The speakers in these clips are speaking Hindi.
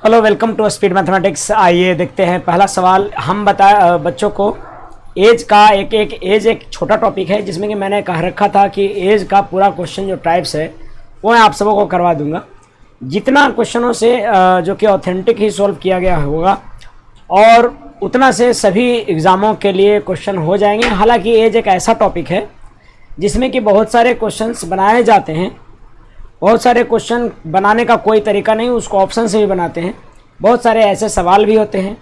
Hello, welcome to speed mathematics. आइए देखते हैं पहला सवाल। हम बच्चों को एज का एक छोटा टॉपिक है जिसमें कि मैंने कह रखा था कि एज का पूरा क्वेश्चन जो टाइप्स है वो मैं आप सबों को करवा दूंगा। जितना क्वेश्चनों से जो कि ऑथेंटिक ही सॉल्व किया गया होगा और उतना से सभी एग्ज़ामों के लिए क्वेश्चन हो जाएंगे। हालांकि एज एक ऐसा टॉपिक है जिसमें कि बहुत सारे क्वेश्चंस बनाए जाते हैं। बहुत सारे क्वेश्चन बनाने का कोई तरीका नहीं, उसको ऑप्शन से भी बनाते हैं। बहुत सारे ऐसे सवाल भी होते हैं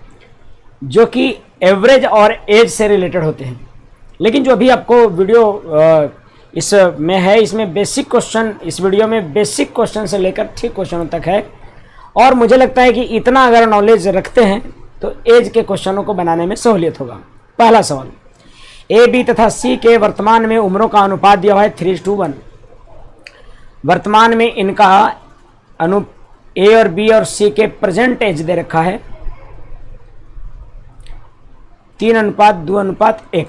जो कि एवरेज और एज से रिलेटेड होते हैं। लेकिन जो अभी आपको वीडियो इसमें है, इसमें बेसिक क्वेश्चन, इस वीडियो में बेसिक क्वेश्चन से लेकर ठीक क्वेश्चनों तक है। और मुझे लगता है कि इतना अगर नॉलेज रखते हैं तो एज के क्वेश्चनों को बनाने में सहूलियत होगा। पहला सवाल, ए बी तथा सी के वर्तमान में उम्रों का अनुपात दिया हुआ है 3:1। वर्तमान में इनका ए और बी और सी के प्रेजेंट एज दे रखा है 3:2:1।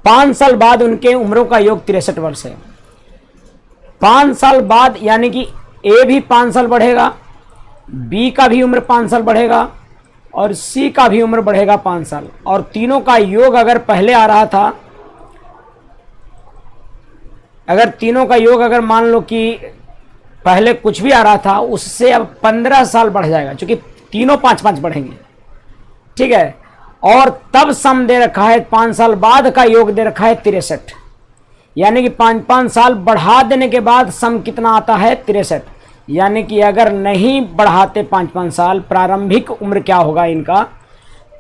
5 साल बाद उनके उम्रों का योग 63 वर्ष है। 5 साल बाद यानी कि ए भी 5 साल बढ़ेगा, बी का भी उम्र 5 साल बढ़ेगा और सी का भी उम्र बढ़ेगा 5 साल। और तीनों का योग अगर पहले आ रहा था, अगर तीनों का योग अगर मान लो कि पहले कुछ भी आ रहा था, उससे अब 15 साल बढ़ जाएगा, क्योंकि तीनों 5-5 बढ़ेंगे। ठीक है। और तब सम दे रखा है 5 साल बाद का योग दे रखा है 63, यानी कि 5-5 साल बढ़ा देने के बाद सम कितना आता है 63। यानी कि अगर नहीं बढ़ाते 5-5 साल, प्रारंभिक उम्र क्या होगा इनका,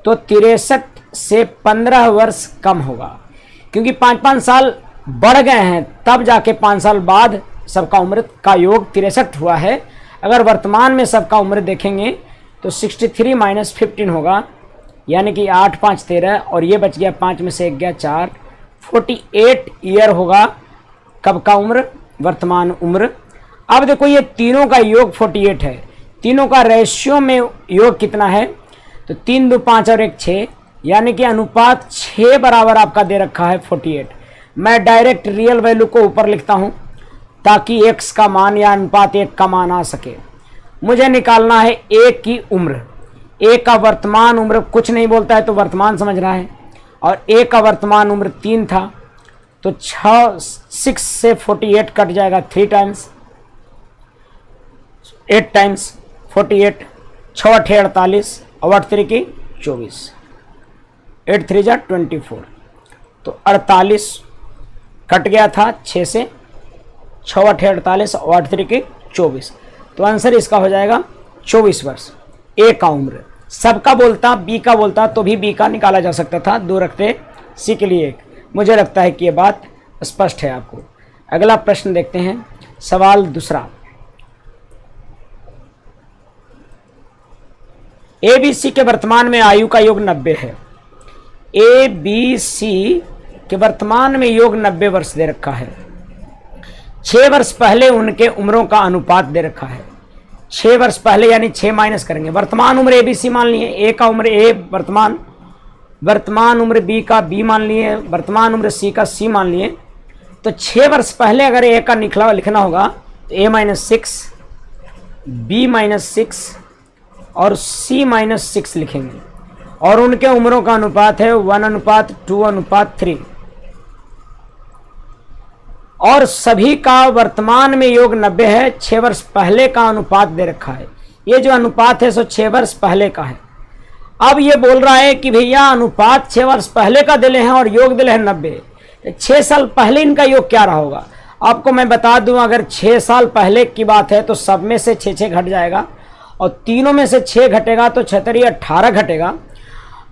तो 63 से 15 वर्ष कम होगा। क्योंकि 5-5 साल बढ़ गए हैं, तब जाके 5 साल बाद सबका उम्र का योग 63 हुआ है। अगर वर्तमान में सबका उम्र देखेंगे तो 63 - 15 होगा, यानी कि 8 × 5 = 13 और ये बच गया 5 में से 1 गया 4, 48 ईयर होगा कब का उम्र, वर्तमान उम्र। अब देखो ये तीनों का योग 48 है। तीनों का रेशियो में योग कितना है, तो 3, 2, 5 और 1 6, यानी कि अनुपात 6 बराबर आपका दे रखा है 48। मैं डायरेक्ट रियल वैल्यू को ऊपर लिखता हूं ताकि x का मान या अनुपात 1 का मान आ सके। मुझे निकालना है a की उम्र। a का वर्तमान उम्र कुछ नहीं बोलता है तो वर्तमान समझ रहा है, और a का वर्तमान उम्र 3 था, तो 6 से 48 कट जाएगा 3 टाइम्स, 8 टाइम्स 48, 6 × 8 = 48 और 8 × 3 = 24, 8 × 3 = 24। तो 48 कट गया था 6 से, 6 × 8 = 48 और 8 × 3 = 24। तो आंसर इसका हो जाएगा 24 वर्ष। ए का उम्र सबका बोलता, बी का बोलता तो भी बी का निकाला जा सकता था, 2 रखते, सी के लिए 1। मुझे लगता है कि ये बात स्पष्ट है आपको। अगला प्रश्न देखते हैं, सवाल दूसरा। ए बी सी के वर्तमान में आयु का योग 90 है। ए बी सी के वर्तमान में योग 90 वर्ष दे रखा है। 6 वर्ष पहले उनके उम्रों का अनुपात दे रखा है। 6 वर्ष पहले यानी 6 माइनस करेंगे। वर्तमान उम्र ए बी सी मान लिए, ए का उम्र ए वर्तमान उम्र बी का बी मान लिए, वर्तमान उम्र सी का सी मान लिए। तो 6 वर्ष पहले अगर ए का लिखना होगा तो a - 6, b - 6 और c - 6 लिखेंगे। और उनके उम्रों का अनुपात है 1:2:3। और सभी का वर्तमान में योग 90 है। 6 वर्ष पहले का अनुपात दे रखा है। ये जो अनुपात है सो 6 वर्ष पहले का है। अब ये बोल रहा है कि भैया अनुपात 6 वर्ष पहले का दिले हैं और योग दिले हैं 90, 6 साल पहले इनका योग क्या रहा होगा। आपको मैं बता दूं, अगर 6 साल पहले की बात है तो सब में से 6 घट जाएगा, और तीनों में से 6 घटेगा तो 6 × 18 घटेगा,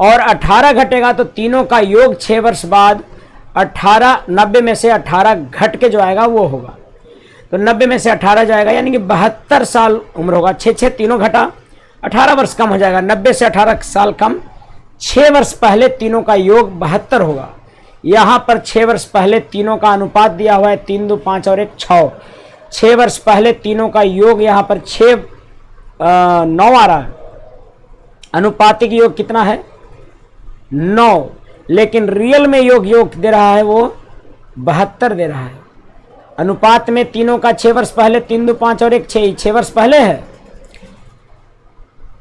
और 18 घटेगा तो तीनों का योग 6 वर्ष बाद 18, 90 में से 18 घट के जो आएगा वो होगा। तो 90 में से 18 जाएगा, यानी कि 72 साल उम्र होगा। 6 तीनों घटा, 18 वर्ष कम हो जाएगा। 90 से 18 साल कम, 6 वर्ष पहले तीनों का योग 72 होगा। यहाँ पर 6 वर्ष पहले तीनों का अनुपात दिया हुआ है 3, 2, 5 और 1 6। 6 वर्ष पहले तीनों का योग यहाँ पर 6, 9 आ रहा है। अनुपातिक योग कितना है 9, लेकिन रियल में योग दे रहा है वो 72 दे रहा है। अनुपात में तीनों का 6 वर्ष पहले 3, 2, 5 और 1 6 वर्ष पहले है।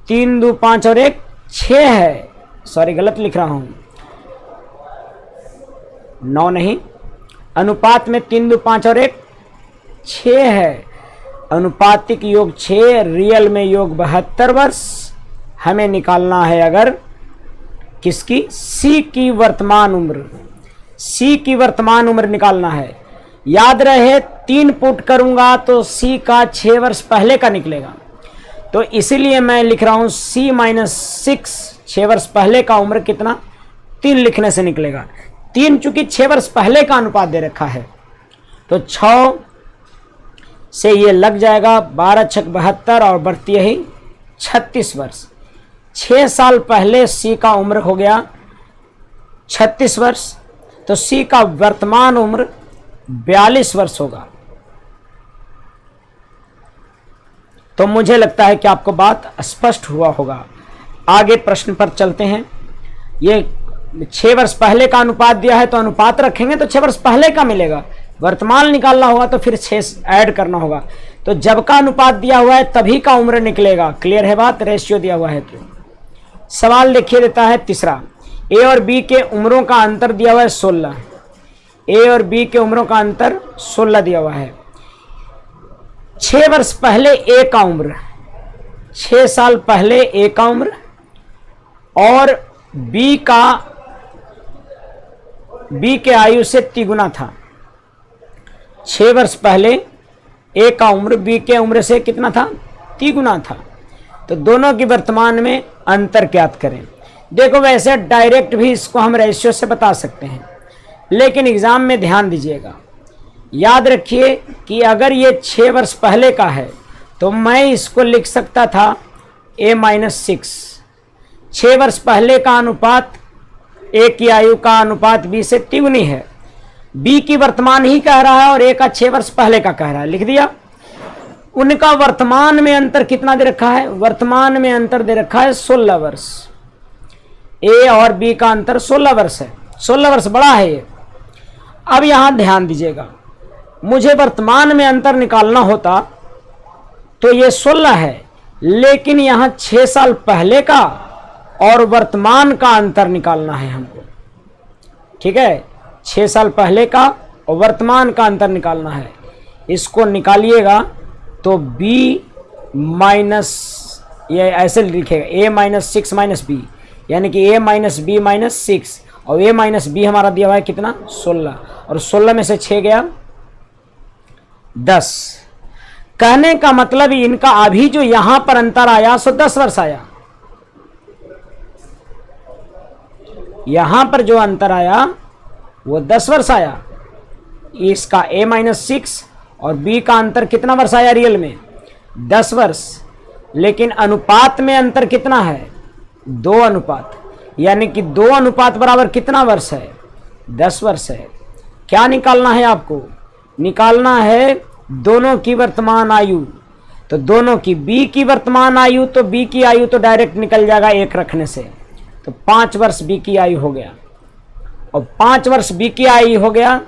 3 2 5 और 1 6 है, सॉरी गलत लिख रहा हूं, 9 नहीं, अनुपात में 3 2 5 और 1 6 है। अनुपातिक योग 6, रियल में योग 72 वर्ष। हमें निकालना है अगर किसकी, सी की वर्तमान उम्र, सी की वर्तमान उम्र निकालना है। याद रहे 3 पुट करूंगा तो सी का 6 वर्ष पहले का निकलेगा, तो इसीलिए मैं लिख रहा हूं सी -6, 6 वर्ष पहले का उम्र कितना, 3 लिखने से निकलेगा। 3 चूंकि 6 वर्ष पहले का अनुपात दे रखा है, तो 6 से ये लग जाएगा, 12 छक 72 और बढ़ती है 36 वर्ष। 6 साल पहले सी का उम्र हो गया 36 वर्ष, तो सी का वर्तमान उम्र 42 वर्ष होगा। तो मुझे लगता है कि आपको बात स्पष्ट हुआ होगा। आगे प्रश्न पर चलते हैं। ये 6 वर्ष पहले का अनुपात दिया है, तो अनुपात रखेंगे तो 6 वर्ष पहले का मिलेगा। वर्तमान निकालना होगा तो फिर 6 ऐड करना होगा। तो जब का अनुपात दिया हुआ है तभी का उम्र निकलेगा। क्लियर है बात, रेशियो दिया हुआ है। तो सवाल लिखिए देता है तीसरा, ए और बी के उम्रों का अंतर दिया हुआ है 16। ए और बी के उम्रों का अंतर 16 दिया हुआ है। 6 वर्ष पहले ए का उम्र, 6 साल पहले ए का उम्र, और बी के आयु से तिगुना था। 6 वर्ष पहले ए का उम्र बी के उम्र से कितना था, तिगुना था। तो दोनों की वर्तमान में अंतर ज्ञात करें। देखो वैसे डायरेक्ट भी इसको हम रेशियो से बता सकते हैं, लेकिन एग्जाम में ध्यान दीजिएगा। याद रखिए कि अगर ये 6 वर्ष पहले का है तो मैं इसको लिख सकता था a-6। 6 वर्ष पहले का अनुपात ए की आयु का अनुपात बी से तिगुनी है। बी की वर्तमान ही कह रहा है और ए का 6 वर्ष पहले का कह रहा है, लिख दिया। उनका वर्तमान में अंतर कितना दे रखा है, वर्तमान में अंतर दे रखा है 16 वर्ष। ए और बी का अंतर 16 वर्ष है, 16 वर्ष बड़ा है ये। अब यहां ध्यान दीजिएगा, मुझे वर्तमान में अंतर निकालना होता तो ये 16 है, लेकिन यहां 6 साल पहले का और वर्तमान का अंतर निकालना है हमको। ठीक है, 6 साल पहले का और वर्तमान का अंतर निकालना है। इसको निकालिएगा तो b माइनस, ये ऐसे लिखेगा a-6 - b, यानी कि a - b - 6, और a - b हमारा दिया हुआ है कितना, 16, और 16 में से 6 गया 10। कहने का मतलब इनका अभी जो यहां पर अंतर आया सो 10 वर्ष आया। यहां पर जो अंतर आया वो 10 वर्ष आया। इसका a-6 और b का अंतर कितना वर्ष आया रियल में, 10 वर्ष। लेकिन अनुपात में अंतर कितना है, 2 अनुपात, यानी कि 2 अनुपात बराबर कितना वर्ष है, 10 वर्ष है। क्या निकालना है आपको, निकालना है दोनों की वर्तमान आयु। तो दोनों की, b की वर्तमान आयु, तो b की आयु तो डायरेक्ट निकल जाएगा 1 रखने से, तो 5 वर्ष b की आयु हो गया। और 5 वर्ष b की आयु हो गया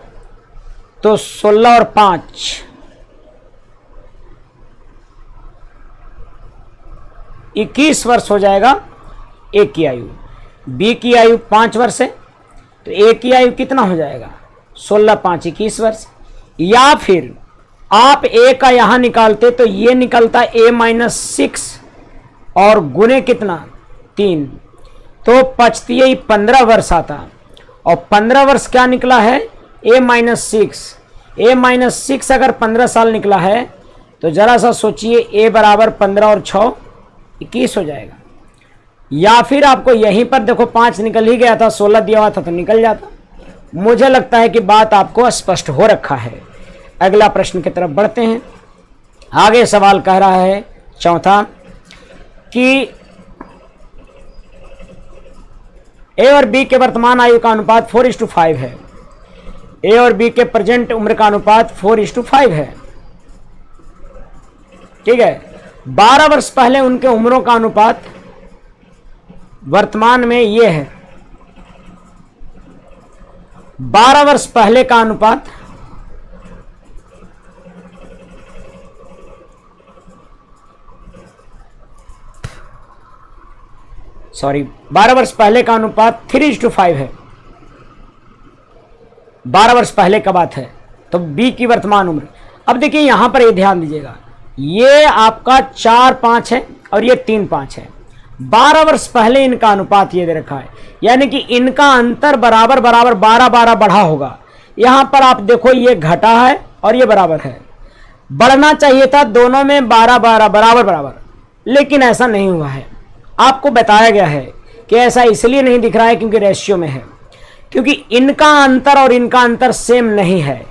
तो 16 और 5 21 वर्ष हो जाएगा ए की आयु। बी की आयु 5 वर्ष है, तो ए की आयु कितना हो जाएगा, 16 5 21 वर्ष। या फिर आप ए का यहां निकालते तो ये निकलता a-6 और गुने कितना 3, तो पचती 15 वर्ष आता। और 15 वर्ष क्या निकला है, a-6। a-6 अगर 15 साल निकला है तो जरा सा सोचिए, a बराबर 15 और 6 21 हो जाएगा। या फिर आपको यहीं पर देखो 5 निकल ही गया था, 16 दिया हुआ था तो निकल जाता। मुझे लगता है कि बात आपको स्पष्ट हो रखा है। अगला प्रश्न की तरफ बढ़ते हैं। आगे सवाल कह रहा है चौथा कि ए और बी के वर्तमान आयु का अनुपात 4:5 है। ए और बी के प्रेजेंट उम्र का अनुपात 4:5 है। ठीक है, 12 वर्ष पहले उनके उम्रों का अनुपात वर्तमान में ये है। 12 वर्ष पहले का अनुपात सॉरी 12 वर्ष पहले का अनुपात 3:5 है। 12 वर्ष पहले का बात है। तो बी की वर्तमान उम्र, अब देखिए यहां पर ये ध्यान दीजिएगा, ये आपका 4-5 है और ये 3-5 है। 12 वर्ष पहले इनका अनुपात ये दे रखा है, यानी कि इनका अंतर बराबर बराबर 12-12 बढ़ा होगा। यहां पर आप देखो ये घटा है और ये बराबर है, बढ़ना चाहिए था दोनों में 12-12 बराबर बराबर, लेकिन ऐसा नहीं हुआ है। आपको बताया गया है कि ऐसा इसलिए नहीं दिख रहा है क्योंकि रेशियो में है, क्योंकि इनका अंतर और इनका अंतर सेम नहीं है।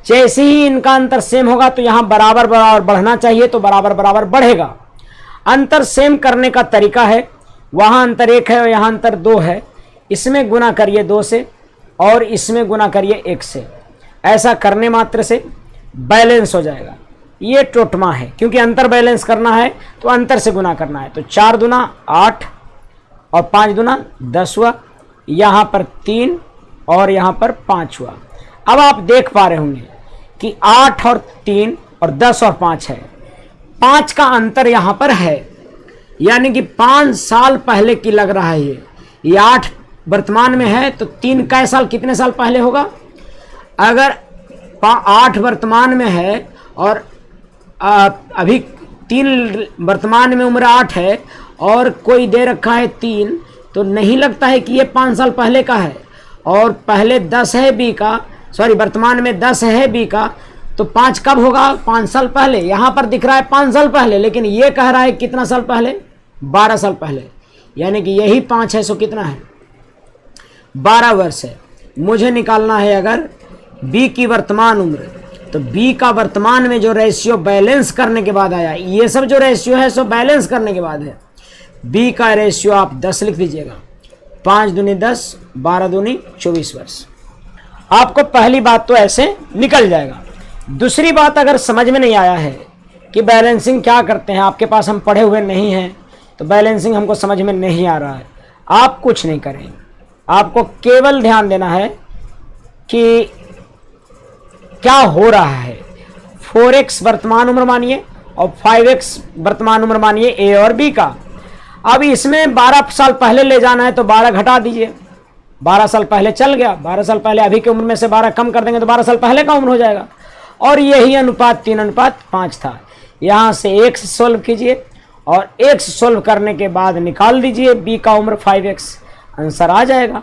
जैसे ही इनका अंतर सेम होगा तो यहां बराबर बराबर बढ़ना चाहिए, तो बराबर बराबर बढ़ेगा। अंतर सेम करने का तरीका है, वहां अंतर 1 है और यहां अंतर 2 है, इसमें गुना करिए 2 से और इसमें गुना करिए 1 से। ऐसा करने मात्र से बैलेंस हो जाएगा। ये टोटमा है, क्योंकि अंतर बैलेंस करना है तो अंतर से गुना करना है। तो 4 दूना 8 और 5 दूना 10 हुआ, यहाँ पर 3 और यहाँ पर 5 हुआ। अब आप देख पा रहे होंगे कि 8 और 3 और 10 और 5 है, 5 का अंतर यहाँ पर है, यानी कि 5 साल पहले की लग रहा है ये 8 वर्तमान में है तो 3 कै साल कितने साल पहले होगा। अगर 8 वर्तमान में है और अभी 3 वर्तमान में उम्र 8 है और कोई दे रखा है 3, तो नहीं लगता है कि ये 5 साल पहले का है। और पहले 10 है बी का, सॉरी वर्तमान में 10 है बी का, तो 5 कब होगा, 5 साल पहले। यहाँ पर दिख रहा है 5 साल पहले, लेकिन ये कह रहा है कितना साल पहले, 12 साल पहले, यानी कि यही 5 है, सो कितना है 12 वर्ष है। मुझे निकालना है अगर बी की वर्तमान उम्र, तो बी का वर्तमान में जो रेशियो बैलेंस करने के बाद आया, ये सब जो रेशियो है सो बैलेंस करने के बाद है। बी का रेशियो आप 10 लिख दीजिएगा, 5 दूनी 10, 12 दूनी 24 वर्ष। आपको पहली बात तो ऐसे निकल जाएगा। दूसरी बात, अगर समझ में नहीं आया है कि बैलेंसिंग क्या करते हैं, आपके पास हम पढ़े हुए नहीं हैं, तो बैलेंसिंग हमको समझ में नहीं आ रहा है, आप कुछ नहीं करें, आपको केवल ध्यान देना है कि क्या हो रहा है। 4x वर्तमान उम्र मानिए और 5x वर्तमान उम्र मानिए ए और बी का। अब इसमें 12 साल पहले ले जाना है तो 12 घटा दीजिए, 12 साल पहले चल गया, 12 साल पहले अभी की उम्र में से 12 कम कर देंगे तो 12 साल पहले का उम्र हो जाएगा। और यही अनुपात 3:5 था। यहाँ से x सोल्व कीजिए और x सोल्व करने के बाद निकाल दीजिए b का उम्र 5x, आंसर आ जाएगा।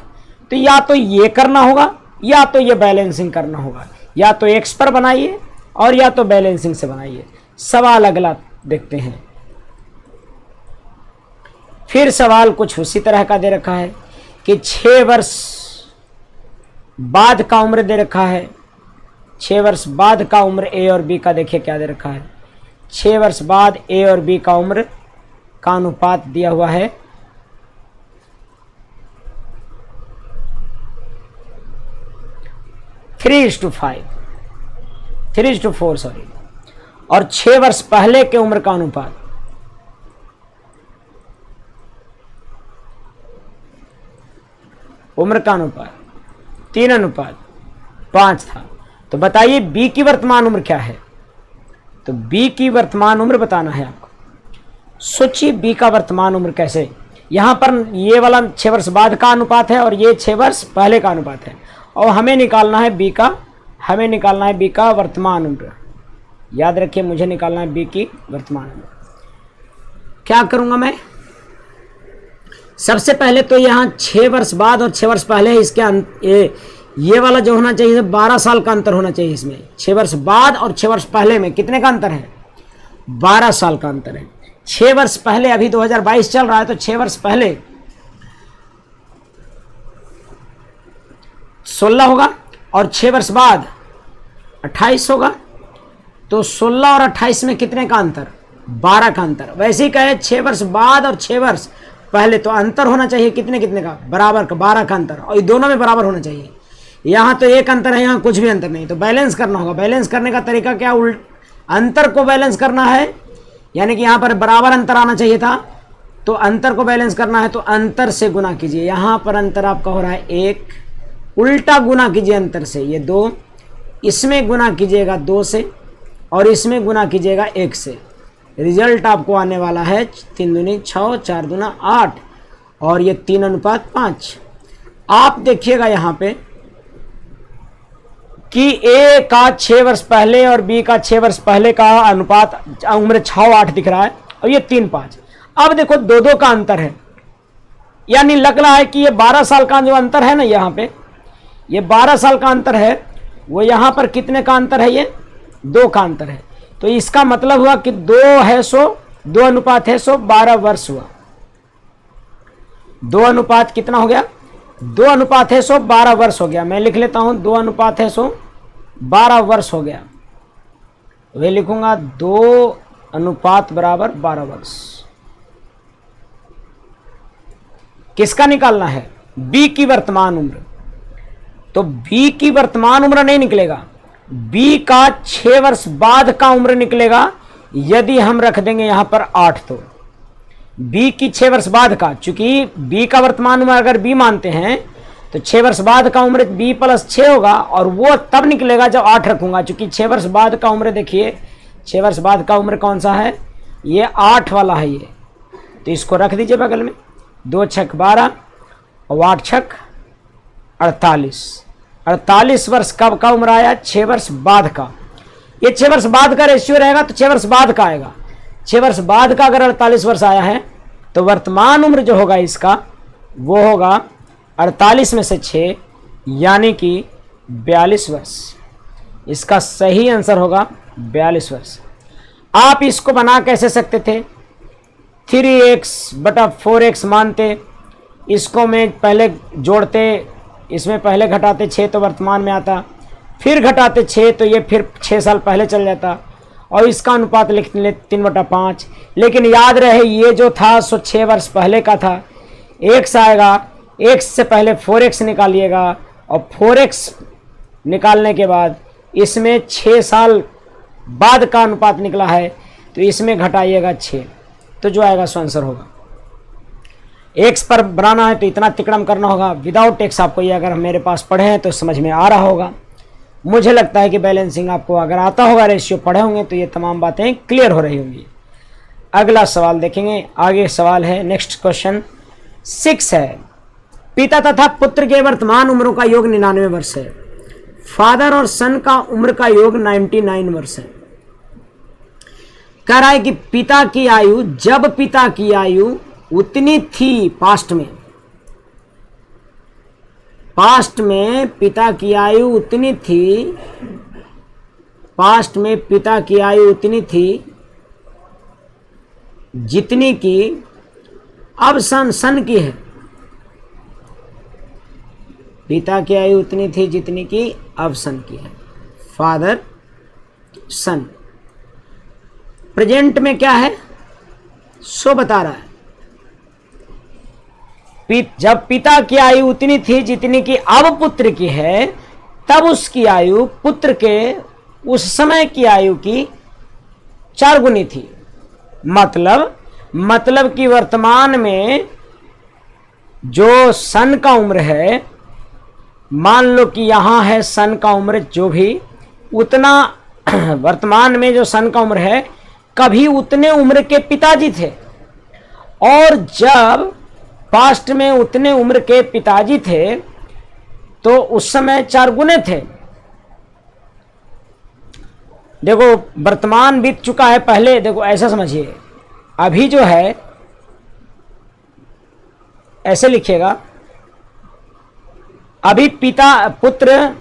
तो या तो ये करना होगा या तो ये बैलेंसिंग करना होगा, या तो x पर बनाइए और या तो बैलेंसिंग से बनाइए। सवाल अगला देखते हैं। फिर सवाल कुछ उसी तरह का दे रखा है कि 6 वर्ष बाद का उम्र दे रखा है। 6 वर्ष बाद का उम्र ए और बी का देखिए क्या दे रखा है। 6 वर्ष बाद ए और बी का उम्र का अनुपात दिया हुआ है 3:4 सॉरी, और 6 वर्ष पहले के उम्र का अनुपात उम्र का अनुपात 3:5 था। तो बताइए बी की वर्तमान उम्र क्या है। तो बी की वर्तमान उम्र बताना है आपको। सोचिए बी का वर्तमान उम्र कैसे, यहां पर ये वाला 6 वर्ष बाद का अनुपात है और ये 6 वर्ष पहले का अनुपात है, और हमें निकालना है बी का वर्तमान उम्र। याद रखिए मुझे निकालना है बी की वर्तमान उम्र। क्या करूंगा मैं, सबसे पहले तो यहाँ 6 वर्ष बाद और 6 वर्ष पहले इसके ये वाला जो होना चाहिए 12 साल का अंतर होना चाहिए इसमें। 6 वर्ष बाद और 6 वर्ष पहले में कितने का अंतर है, 12 साल का अंतर है। 6 वर्ष पहले, अभी 2022 चल रहा है, तो 6 वर्ष पहले 16 होगा और 6 वर्ष बाद 28 होगा। तो 16 और 28 में कितने का अंतर, 12 का अंतर। वैसे ही कहे 6 वर्ष बाद और 6 वर्ष पहले, तो अंतर होना चाहिए कितने कितने का, बराबर का, 12 का अंतर, और ये दोनों में बराबर होना चाहिए। यहाँ तो एक अंतर है, यहाँ कुछ भी अंतर नहीं, तो बैलेंस करना होगा। बैलेंस करने का तरीका क्या, अंतर को बैलेंस करना है, यानी कि यहाँ पर बराबर अंतर आना चाहिए था, तो अंतर को बैलेंस करना है तो अंतर से गुना कीजिए। यहाँ पर अंतर आपका हो रहा है 1, उल्टा गुना कीजिए अंतर से, ये 2, इसमें गुना कीजिएगा 2 से और इसमें गुना कीजिएगा 1 से। रिजल्ट आपको आने वाला है 3 दूनी 6, 4 दूना 8 और ये 3:5। आप देखिएगा यहाँ पे कि ए का 6 वर्ष पहले और बी का 6 वर्ष पहले का अनुपात उम्र 6-8 दिख रहा है और ये 3-5। अब देखो 2-2 का अंतर है, यानी लग रहा है कि ये 12 साल का जो अंतर है ना, यहाँ पे ये 12 साल का अंतर है, वो यहाँ पर कितने का अंतर है, ये 2 का अंतर है। तो इसका मतलब हुआ कि 2 है 100, 2 अनुपात है 100, 12 वर्ष हुआ। 2 अनुपात कितना हो गया, 2 अनुपात है 100, 12 वर्ष हो गया। मैं लिख लेता हूं 2 अनुपात है 100, 12 वर्ष हो गया। वे लिखूंगा 2 अनुपात बराबर 12 वर्ष। किसका निकालना है, बी की वर्तमान उम्र। तो बी की वर्तमान उम्र नहीं निकलेगा, बी का 6 वर्ष बाद का उम्र निकलेगा। यदि हम रख देंगे यहां पर 8, तो बी की 6 वर्ष बाद का, चूंकि बी का वर्तमान उम्र अगर बी मानते हैं तो 6 वर्ष बाद का उम्र बी प्लस 6 होगा, और वो तब निकलेगा जब 8 रखूंगा। चूंकि 6 वर्ष बाद का उम्र देखिए, 6 वर्ष बाद का उम्र कौन सा है, ये 8 वाला है ये। तो इसको रख दीजिए बगल में, 2 छक 12 और 8 छक 48। 48 वर्ष कब का उम्र आया, 6 वर्ष बाद का। ये 6 वर्ष बाद का रेशियो रहेगा तो 6 वर्ष बाद का आएगा। 6 वर्ष बाद का अगर 48 वर्ष आया है तो वर्तमान उम्र जो होगा इसका वो होगा 48 में से 6, यानी कि 42 वर्ष। इसका सही आंसर होगा 42 वर्ष। आप इसको बना कैसे सकते थे, 3x/4x मानते, इसको में पहले जोड़ते, इसमें पहले घटाते 6 तो वर्तमान में आता, फिर घटाते 6 तो ये फिर 6 साल पहले चल जाता, और इसका अनुपात लिख ले 3/5। लेकिन याद रहे ये जो था सो 6 वर्ष पहले का था। x आएगा, x से पहले 4x निकालिएगा, और 4x निकालने के बाद इसमें 6 साल बाद का अनुपात निकला है तो इसमें घटाइएगा 6, तो जो आएगा सो आंसर होगा। x पर बनाना है तो इतना तिकड़म करना होगा। विदाउट x आपको ये अगर मेरे पास पढ़े हैं तो समझ में आ रहा होगा। मुझे लगता है कि बैलेंसिंग आपको अगर आता होगा, रेशियो पढ़े होंगे तो ये तमाम बातें क्लियर हो रही होंगी। अगला सवाल देखेंगे, आगे सवाल है नेक्स्ट क्वेश्चन 6 है, पिता तथा पुत्र के वर्तमान उम्रों का योग 99 वर्ष है, फादर और सन का उम्र का योग 99 वर्ष है। कह रहा है कि पिता की आयु, जब पिता की आयु उतनी थी पास्ट में पिता की आयु उतनी थी, पास्ट में पिता की आयु उतनी थी जितनी की अब सन की है। पिता की आयु उतनी थी जितनी की अब सन की है। फादर सन प्रेजेंट में क्या है सो बता रहा है। जब पिता की आयु उतनी थी जितनी की अब पुत्र की है, तब उसकी आयु पुत्र के उस समय की आयु की 4 गुनी थी। मतलब कि वर्तमान में जो सन का उम्र है, मान लो कि यहां है सन का उम्र जो भी, उतना वर्तमान में जो सन का उम्र है कभी उतने उम्र के पिताजी थे, और जब पास्ट में उतने उम्र के पिताजी थे तो उस समय 4 गुने थे। देखो वर्तमान बीत चुका है, पहले देखो ऐसा समझिए, अभी जो है ऐसे लिखिएगा, अभी पुत्र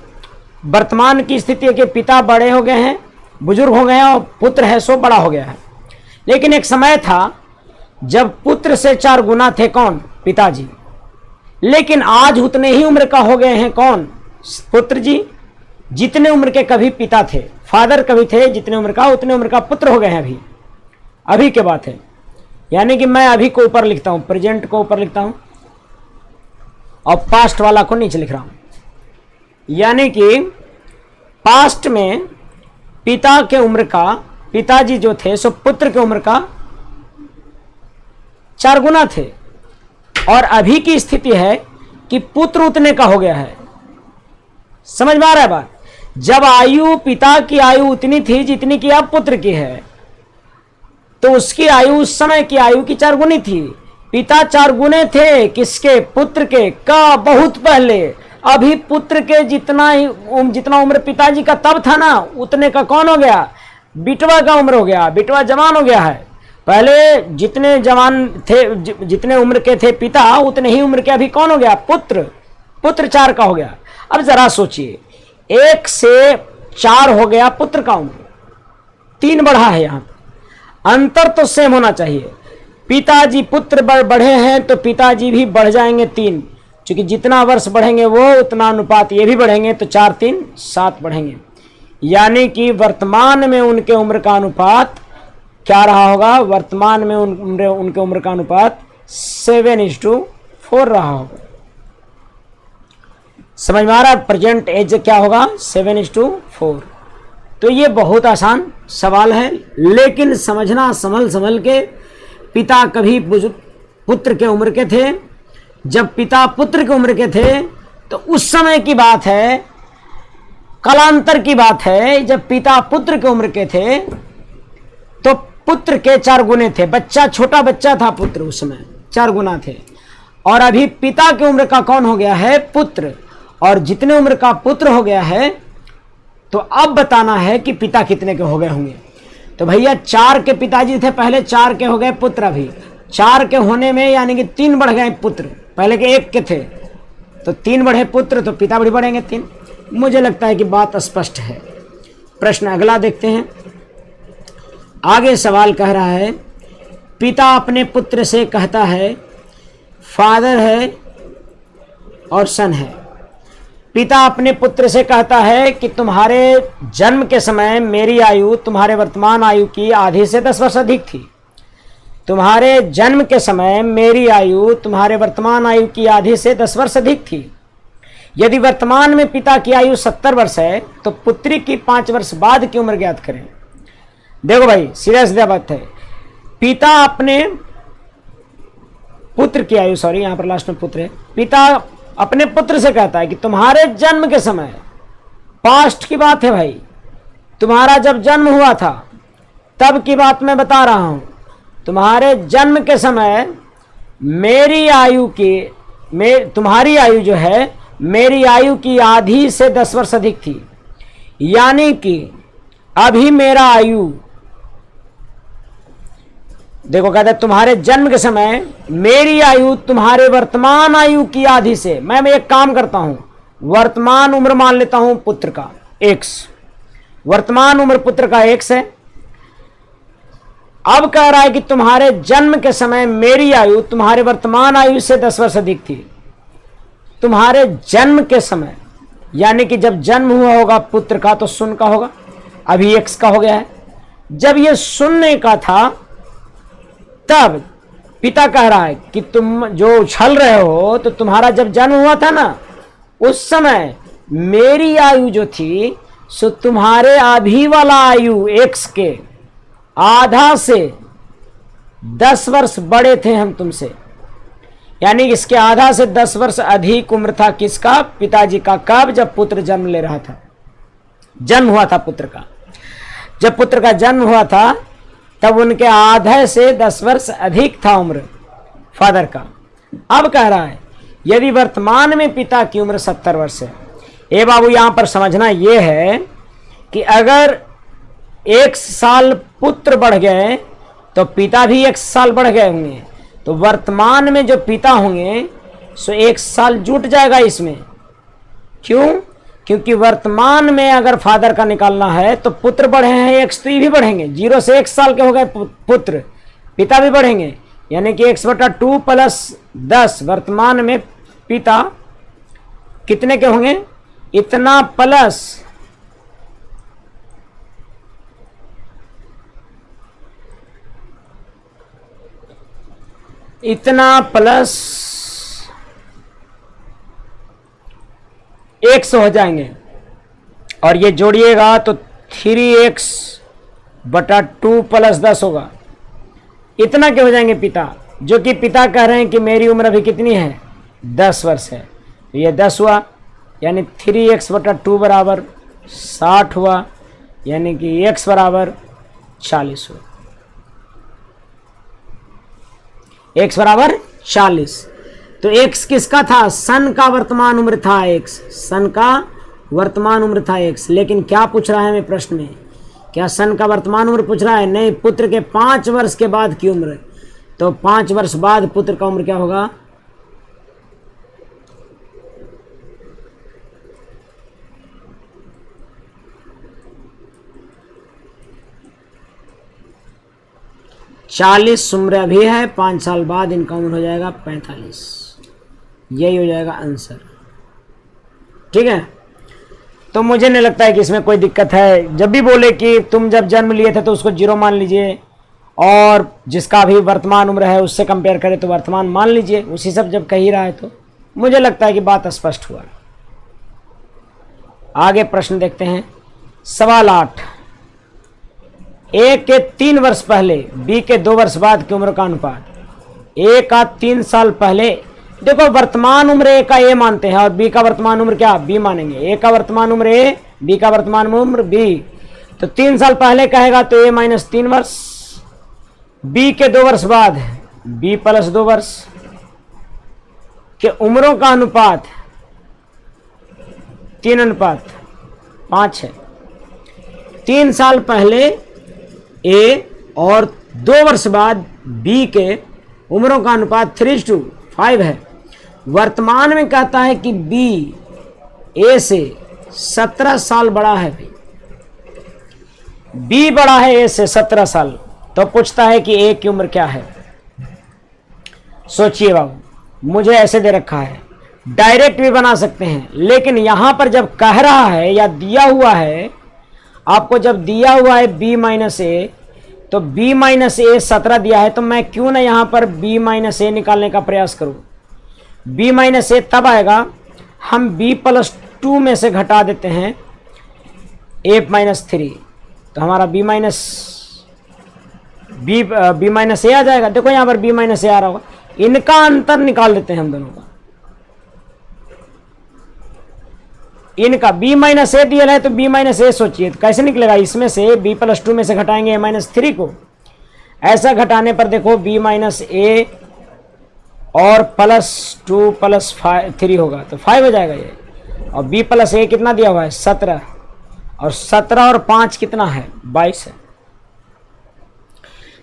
वर्तमान की स्थिति है कि पिता बड़े हो गए हैं, बुजुर्ग हो गए हैं, और पुत्र है सो बड़ा हो गया है। लेकिन एक समय था जब पुत्र से 4 गुना थे कौन, पिताजी, लेकिन आज उतने ही उम्र का हो गए हैं कौन, पुत्र जी, जितने उम्र के कभी पिता थे। फादर कभी थे जितने उम्र का, उतने उम्र का पुत्र हो गए हैं अभी के बात है। यानी कि मैं अभी को ऊपर लिखता हूं, प्रेजेंट को ऊपर लिखता हूं और पास्ट वाला को नीचे लिख रहा हूं। यानी कि पास्ट में पिता के उम्र का, पिताजी जो थे सो पुत्र के उम्र का 4 गुना थे, और अभी की स्थिति है कि पुत्र उतने का हो गया है। समझ में आ रहा है बात? जब आयु, पिता की आयु उतनी थी जितनी की अब पुत्र की है, तो उसकी आयु उस समय की आयु की 4 गुनी थी। पिता 4 गुने थे किसके? पुत्र के। का बहुत पहले, अभी पुत्र के जितना उम्र पिताजी का तब था ना, उतने का कौन हो गया? बिटवा का उम्र हो गया। बिटवा जवान हो गया है। पहले जितने जवान थे, जितने उम्र के थे पिता, उतने ही उम्र के अभी कौन हो गया? पुत्र। पुत्र 4 का हो गया। अब जरा सोचिए, 1 से 4 हो गया पुत्र का उम्र, 3 बढ़ा है। यहां अंतर तो सेम होना चाहिए। पिताजी पुत्र बढ़े हैं तो पिताजी भी बढ़ जाएंगे 3, क्योंकि जितना वर्ष बढ़ेंगे वो उतना अनुपात ये भी बढ़ेंगे, तो 4 3 7 बढ़ेंगे। यानी कि वर्तमान में उनके उम्र का अनुपात क्या रहा होगा? वर्तमान में उनके उम्र का अनुपात 7:4 रहा होगा। समझ में आ रहा है? प्रेजेंट एज क्या होगा? 7:4। तो ये बहुत आसान सवाल है, लेकिन समझना संभल के। पिता कभी पुत्र के उम्र के थे। जब पिता पुत्र के उम्र के थे तो उस समय की बात है, कालांतर की बात है। जब पिता पुत्र के उम्र के थे तो पुत्र के 4 गुने थे। बच्चा, छोटा बच्चा था पुत्र, उस समय 4 गुना थे। और अभी पिता के उम्र का कौन हो गया है? पुत्र। और जितने उम्र का पुत्र हो गया है, तो अब बताना है कि पिता कितने के हो गए होंगे। तो भैया 4 के पिताजी थे पहले, 4 के हो गए पुत्र। अभी 4 के होने में यानी कि 3 बढ़ गए पुत्र। पहले के 1 के थे, तो 3 बढ़े पुत्र, तो पिता भी बढ़ेंगे 3। मुझे लगता है कि बात स्पष्ट है। प्रश्न अगला देखते हैं। आगे सवाल कह रहा है, पिता अपने पुत्र से कहता है, फादर है और सन है। पिता अपने पुत्र से कहता है कि तुम्हारे जन्म के समय मेरी आयु तुम्हारे वर्तमान आयु की आधी से 10 वर्ष अधिक थी। तुम्हारे जन्म के समय मेरी आयु तुम्हारे वर्तमान आयु की आधी से 10 वर्ष अधिक थी। यदि वर्तमान में पिता की आयु 70 वर्ष है तो पुत्री की 5 वर्ष बाद की उम्र ज्ञात करें। देखो भाई, सीधा सीधा बात है। पिता अपने पुत्र की आयु, सॉरी यहां पर लास्ट में पुत्र है, पिता अपने पुत्र से कहता है कि तुम्हारे जन्म के समय, पास्ट की बात है भाई, तुम्हारा जब जन्म हुआ था तब की बात मैं बता रहा हूं। तुम्हारे जन्म के समय मेरी आयु की, तुम्हारी आयु जो है मेरी आयु की आधी से 10 वर्ष अधिक थी। यानी कि अभी मेरा आयु, देखो कहते हैं तुम्हारे जन्म के समय मेरी आयु तुम्हारे वर्तमान आयु की आधी से, मैं एक काम करता हूं, वर्तमान उम्र मान लेता हूं पुत्र का x, वर्तमान उम्र पुत्र का x है। अब कह रहा है कि तुम्हारे जन्म के समय मेरी आयु तुम्हारे वर्तमान आयु से 10 वर्ष अधिक थी। तुम्हारे जन्म के समय यानी कि जब जन्म हुआ होगा पुत्र का तो शून्य का होगा, अभी x का हो गया है। जब ये शून्य का था तब पिता कह रहा है कि तुम जो उछल रहे हो, तो तुम्हारा जब जन्म हुआ था ना, उस समय मेरी आयु जो थी सो तुम्हारे अभी वाला आयु x के आधा से 10 वर्ष बड़े थे हम तुमसे। यानी इसके आधा से 10 वर्ष अधिक उम्र था किसका? पिताजी का। कब? जब पुत्र जन्म ले रहा था, जन्म हुआ था पुत्र का। जब पुत्र का जन्म हुआ था तब उनके आधे से 10 वर्ष अधिक था उम्र फादर का। अब कह रहा है यदि वर्तमान में पिता की उम्र 70 वर्ष है। ए बाबू, यहां पर समझना यह है कि अगर 1 साल पुत्र बढ़ गए तो पिता भी 1 साल बढ़ गए होंगे, तो वर्तमान में जो पिता होंगे सो 1 साल जुट जाएगा इसमें। क्यों? क्योंकि वर्तमान में अगर फादर का निकालना है तो पुत्र बढ़े हैं x, तो ये भी बढ़ेंगे। 0 से 1 साल के हो गए पुत्र, पिता भी बढ़ेंगे। यानी कि x/2 + 10 वर्तमान में पिता कितने के होंगे? इतना प्लस इतना प्लस 100 हो जाएंगे। और ये जोड़िएगा तो 3x/2 + 10 होगा। इतना के हो जाएंगे पिता, जो कि पिता कह रहे हैं कि मेरी उम्र अभी कितनी है? 10 वर्ष है। तो ये 10 हुआ, यानी 3x/2 बराबर 60 हुआ, यानी कि x बराबर 40 हुआ। x बराबर 40। तो x किसका था? सन का वर्तमान उम्र था x, सन का वर्तमान उम्र था x। लेकिन क्या पूछ रहा है हमें प्रश्न में? क्या सन का वर्तमान उम्र पूछ रहा है? नहीं, पुत्र के 5 वर्ष के बाद की उम्र। तो 5 वर्ष बाद पुत्र का उम्र क्या होगा? चालीस उम्र अभी है, 5 साल बाद इनका उम्र हो जाएगा 45। यही हो जाएगा आंसर। ठीक है, तो मुझे नहीं लगता है कि इसमें कोई दिक्कत है। जब भी बोले कि तुम जब जन्म लिए थे तो उसको 0 मान लीजिए, और जिसका अभी वर्तमान उम्र है उससे कंपेयर करें तो वर्तमान मान लीजिए, उसी सब जब कह ही रहा है तो मुझे लगता है कि बात स्पष्ट हुआ। आगे प्रश्न देखते हैं। सवाल 8, ए के 3 वर्ष पहले बी के 2 वर्ष बाद की उम्र का अनुपात। ए का 3 साल पहले, देखो वर्तमान उम्र ए का ए मानते हैं और बी का वर्तमान उम्र क्या? बी मानेंगे। ए का वर्तमान उम्र ए, बी का वर्तमान उम्र बी। तो 3 साल पहले कहेगा तो ए माइनस 3 वर्ष, बी के 2 वर्ष बाद बी प्लस 2 वर्ष के उम्रों का अनुपात 3:5 है। 3 साल पहले ए और 2 वर्ष बाद बी के उम्रों का अनुपात 3:5 है। वर्तमान में कहता है कि बी ए से 17 साल बड़ा है। बी बड़ा है ए से 17 साल, तो पूछता है कि ए की उम्र क्या है। सोचिए बाबू, मुझे ऐसे दे रखा है, डायरेक्ट भी बना सकते हैं, लेकिन यहां पर जब कह रहा है या दिया हुआ है, आपको जब दिया हुआ है b माइनस ए, तो b माइनस ए 17 दिया है, तो मैं क्यों ना यहां पर b माइनस ए निकालने का प्रयास करूं। b माइनस ए तब आएगा, हम b प्लस 2 में से घटा देते हैं a माइनस 3, तो हमारा b माइनस ए आ जाएगा। देखो यहां पर b माइनस ए आ रहा होगा, इनका अंतर निकाल देते हैं हम दोनों का। इनका b माइनस ए दिया है तो b माइनस ए सोचिए तो कैसे निकलेगा। इसमें से b प्लस 2 में से घटाएंगे a माइनस 3 को, ऐसा घटाने पर देखो b माइनस ए और प्लस 2 प्लस 3 होगा तो 5 हो जाएगा ये। और b प्लस ए कितना दिया हुआ है? 17, और 17 और 5 कितना है? 22 है।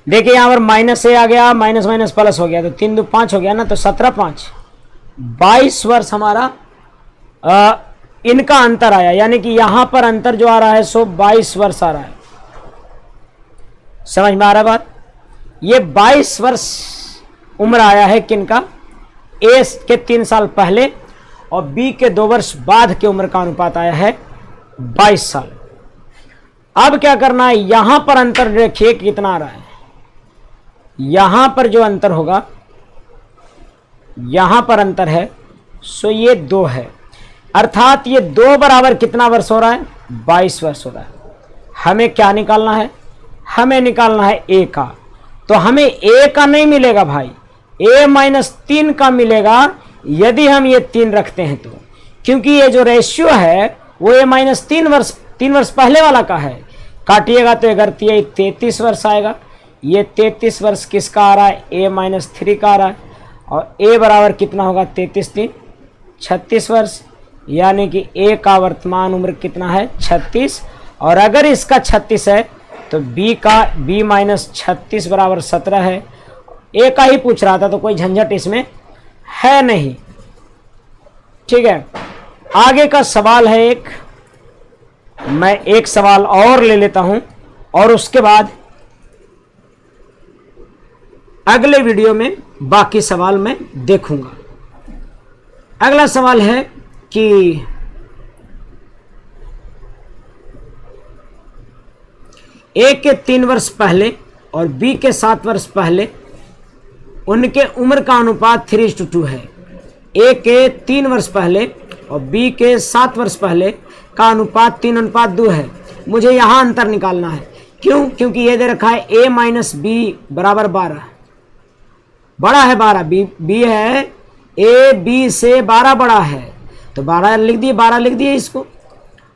देखिए यहाँ पर माइनस ए आ गया, माइनस माइनस प्लस हो गया, तो 3 2 5 हो गया ना, तो 17 5 22 वर्ष हमारा इनका अंतर आया। यानी कि यहां पर अंतर जो आ रहा है सो 22 वर्ष आ रहा है। समझ में आ रहा है बात? ये 22 वर्ष उम्र आया है किनका? ए के 3 साल पहले और बी के 2 वर्ष बाद की उम्र का अनुपात आया है 22 साल। अब क्या करना है, यहां पर अंतर देखिए कितना आ रहा है। यहां पर जो अंतर होगा, यहां पर अंतर है सो ये 2 है, अर्थात ये 2 बराबर कितना वर्ष हो रहा है? 22 वर्ष हो रहा है। हमें क्या निकालना है? हमें निकालना है ए का। तो हमें ए का नहीं मिलेगा भाई, ए माइनस 3 का मिलेगा यदि हम ये 3 रखते हैं तो, क्योंकि ये जो रेशियो है वो ए माइनस 3 वर्ष पहले वाला का है। काटिएगा तो 33 वर्ष आएगा। ये 33 वर्ष किसका आ रहा है? ए माइनस 3 का आ रहा है। और ए बराबर कितना होगा? 33 3 36 वर्ष, यानी कि ए का वर्तमान उम्र कितना है? 36। और अगर इसका 36 है तो b माइनस 36 बराबर 17 है। ए का ही पूछ रहा था तो कोई झंझट इसमें है नहीं। ठीक है, आगे का सवाल है एक, मैं एक सवाल और ले लेता हूं और उसके बाद अगले वीडियो में बाकी सवाल मैं देखूंगा। अगला सवाल है कि ए के 3 वर्ष पहले और बी के 7 वर्ष पहले उनके उम्र का अनुपात 3:2 है। ए के 3 वर्ष पहले और बी के 7 वर्ष पहले का अनुपात 3:2 है। मुझे यहाँ अंतर निकालना है। क्यों? क्योंकि ये दे रखा है ए माइनस बी बराबर 12, बड़ा है 12, बी है ए बी से 12 बड़ा है, तो 12 लिख दिए इसको।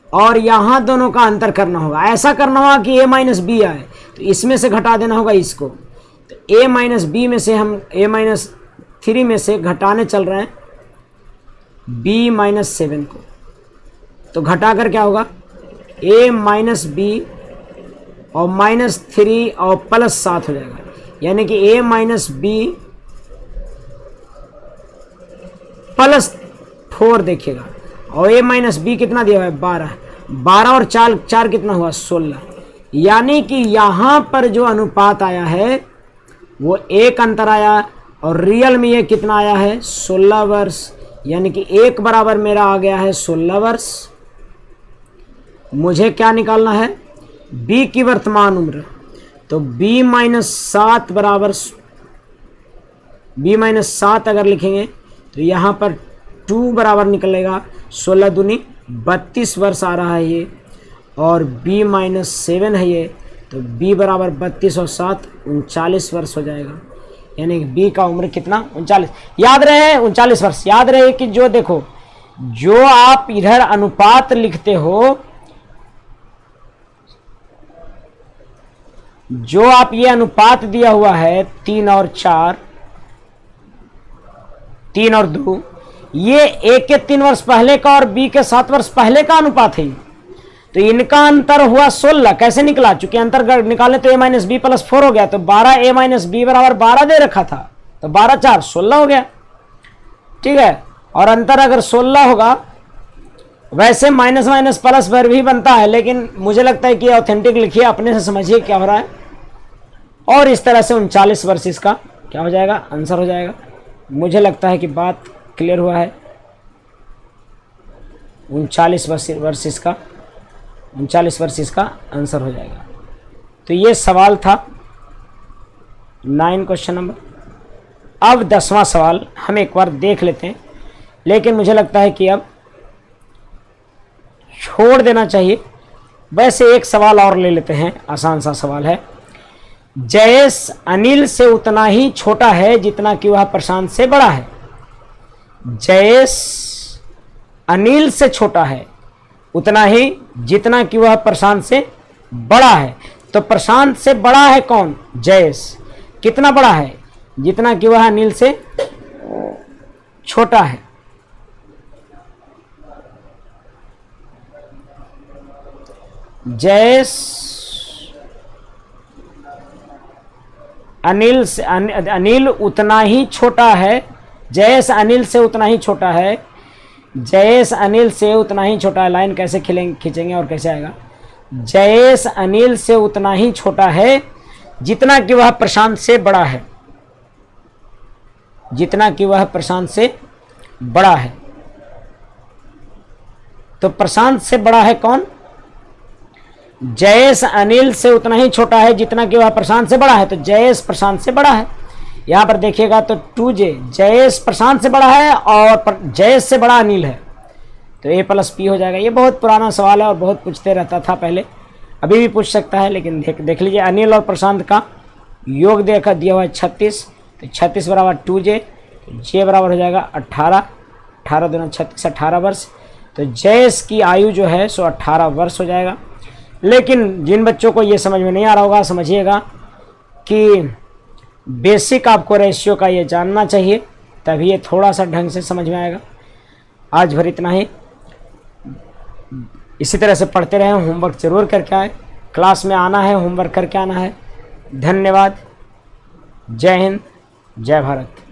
और यहाँ दोनों का अंतर करना होगा। ऐसा करना होगा कि ए माइनस बी आए, तो इसमें से घटा देना होगा इसको। तो a माइनस बी में से हम a माइनस 3 में से घटाने चल रहे हैं b माइनस 7 को। तो घटाकर क्या होगा, a माइनस बी और -3 और +7 हो जाएगा, यानी कि a माइनस बी +4 देखिएगा, और a माइनस बी कितना दिया हुआ है 12 और 4 कितना हुआ 16। यानी कि यहाँ पर जो अनुपात आया है वो 1 अंतर आया, और रियल में ये कितना आया है 16 वर्ष, यानी कि 1 बराबर मेरा आ गया है 16 वर्ष। मुझे क्या निकालना है, b की वर्तमान उम्र। तो b माइनस 7 बराबर b माइनस 7 अगर लिखेंगे तो यहाँ पर 2 बराबर निकलेगा 16 दूनी 32 वर्ष आ रहा है ये, और b माइनस 7 है ये, तो b बराबर 32 और 7 39 वर्ष हो जाएगा। यानी कि b का उम्र कितना 39, याद रहे 39 वर्ष। याद रहे कि जो देखो, जो आप इधर अनुपात लिखते हो, जो आप ये अनुपात दिया हुआ है 3 और 4, 3 और 2, ये a के 3 वर्ष पहले का और b के 7 वर्ष पहले का अनुपात है। तो इनका अंतर हुआ 16। कैसे निकला, चूंकि अंतर निकालने तो a माइनस बी प्लस 4 हो गया, तो 12 a माइनस बी बराबर 12 दे रखा था, तो 12 4 16 हो गया। ठीक है, और अंतर अगर 16 होगा, वैसे माइनस माइनस प्लस पर भी बनता है, लेकिन मुझे लगता है कि ऑथेंटिक लिखिए, अपने से समझिए क्या हो रहा है, और इस तरह से 39 वर्ष इसका क्या हो जाएगा, आंसर हो जाएगा। मुझे लगता है कि बात क्लियर हुआ है। 39 वर्ष इसका आंसर हो जाएगा। तो ये सवाल था 9 क्वेश्चन नंबर। अब 10वां सवाल हम एक बार देख लेते हैं, लेकिन मुझे लगता है कि अब छोड़ देना चाहिए। वैसे एक सवाल और ले लेते हैं, आसान सा सवाल है। जयेश अनिल से उतना ही छोटा है जितना कि वह प्रशांत से बड़ा है। जयेश अनिल से छोटा है उतना ही जितना कि वह प्रशांत से बड़ा है। तो प्रशांत से बड़ा है कौन, जयेश। कितना बड़ा है, जितना कि वह अनिल से छोटा है। जयेश अनिल उतना ही छोटा है। जयेश अनिल से उतना ही छोटा है। जयेश अनिल से उतना ही छोटा है। लाइन कैसे खींचेंगे और कैसे आएगा। जयेश अनिल से उतना ही छोटा है जितना कि वह प्रशांत से बड़ा है। जितना कि वह प्रशांत से बड़ा है। तो प्रशांत से बड़ा है कौन, जयेश अनिल से उतना ही छोटा है जितना कि वह प्रशांत से बड़ा है। तो जयेश प्रशांत से बड़ा है। यहाँ पर देखिएगा तो 2J, जयेश प्रशांत से बड़ा है और जयेश से बड़ा अनिल है, तो A + P हो जाएगा। ये बहुत पुराना सवाल है और बहुत पूछते रहता था पहले, अभी भी पूछ सकता है, लेकिन देख लीजिए अनिल और प्रशांत का योग देखा दिया हुआ है 36, तो 36 बराबर 2J, तो J बराबर हो जाएगा 18, 18 दूना 36, 18 वर्ष। तो जयेश की आयु जो है सो 18 वर्ष हो जाएगा। लेकिन जिन बच्चों को ये समझ में नहीं आ रहा होगा, समझिएगा कि बेसिक आपको रेशियो का ये जानना चाहिए, तभी ये थोड़ा सा ढंग से समझ में आएगा। आज भर इतना ही। इसी तरह से पढ़ते रहें, होमवर्क जरूर करके आए। क्लास में आना है, होमवर्क करके आना है। धन्यवाद। जय हिंद, जय भारत।